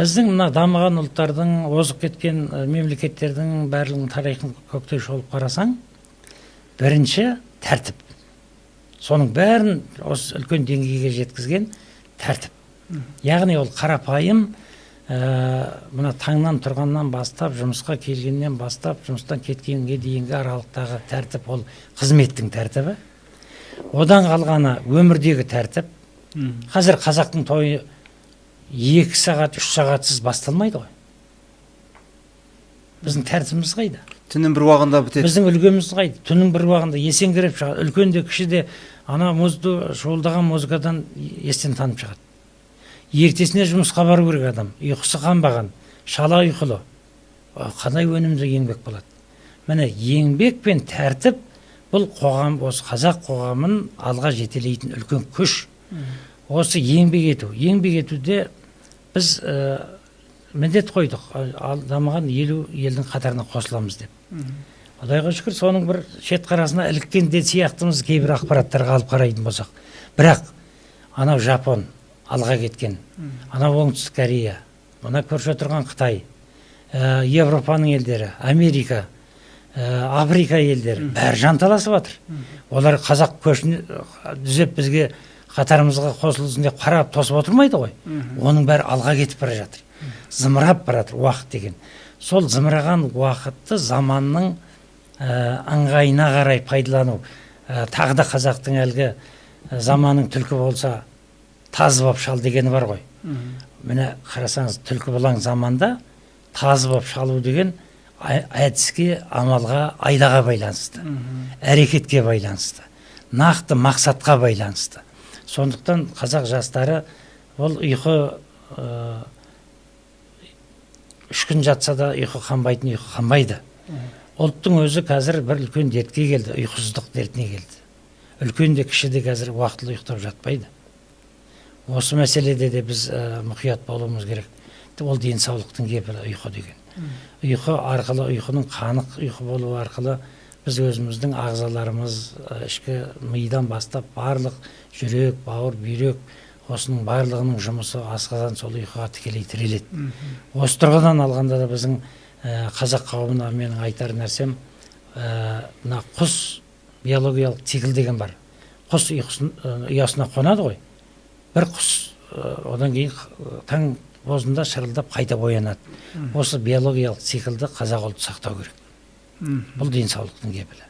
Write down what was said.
Біздің мына дамыған ұлттардың, озық кеткен мемлекеттердің барлығының тарихын көктей шолып қарасаң, бірінші тәртіп. Соның бәрін осы үлкен деңгейге жеткізген тәртіп. Яғни ол қарапайым, мына таңнан тұрғаннан бастап, жұмысқа келгеннен бастап, жұмыстан кеткенге дейінгі аралықтағы тәртіп, ол қызметтің тәртібі. Одан қалғаны өмірдегі тәртіп. Қазір қазақтың тойы 2 сағат, 3 сағатсыз басталмайды ғой. Біздің тәртібіміз қайда? Түннің бір уағында бітеді. Біздің үлгіміз қайда? Түннің бір уағында есеңгіреп шығады. Үлкен де кіші де ана шуылдаған музыкадан естен танып шығады. Ертесіне жұмысқа бару керек адам. Ұйқысы қанбаған, шала ұйқылы. Қандай өнімді еңбек болады. Міне еңбек пен тәртіп бұл қоғам, осы қазақ қоғамын алға жетелейтін үлкен күш. Осы еңбек ету. Еңбек етуде біз міндет қойдық. Дамыған 50 елдің қатарына қосыламыз деп. Құдайға шүкір, соның бір шет қарасына іліккен де сияқтымыз кейбір ақпараттарға алып қарайтын болсақ. Бірақ анау Жапон алға кеткен, анау Оңтүстік Корея, мына көрші отырған Қытай, Европаның елдері, Америка, Африка елдері бәрі жанталасып жатыр. Олар қазақ көшін дүзеп бізге қатарымызға қосылсын деп қарап тосып отырмайды ғой. Оның бәрі алға кетіп бара жатыр. Зымырап бара жатыр уақыт деген. Сол зымыраған уақытты заманның ыңғайына қарай пайдалану. Тағы да қазақтың әлгі заманың түлкі болса тазы боп шал дегені бар ғой. Міне қарасаңыз, түлкі болаң заманда тазы боп шалу деген әдіске, амалға, айдаға байланысты. Әрекетке байланысты. Нақты мақсатқа байланысты. Сондықтан қазақ жастары ол ұйқы 3 күн жатса да ұйқы қанбайтын ұйқы қанбайды. Ұлттың өзі қазір бір үлкен дертке келді, ұйқысыздық дертіне келді. Үлкен де кіші де қазір уақытылы ұйықтап жатпайды. Осы мәселеде де біз мұқият болуымыз керек. Ол денсаулықтың кепілі ұйқы деген. Ұйқы арқылы, ұйқының қанық ұйқы болуы арқылы біз өзіміздің ағзаларымыз, ішкі мидан бастап барлық жүрек, бауыр, бүйрек, осының барлығының жұмысы асқазан сол ұйқыға тікелей тіреледі. Осы тұрғыдан алғанда да біздің қазақ қауымына менің айтар нәрсем, мына құс биологиялық цикл деген бар. Құс ұясына қонады ғой. Бір құс одан кейін таң бозында шырылдап қайта боянады. Осы биологиялық циклді қазақ ұлты сақтау керек. Бұл денсаулықтың кепілі.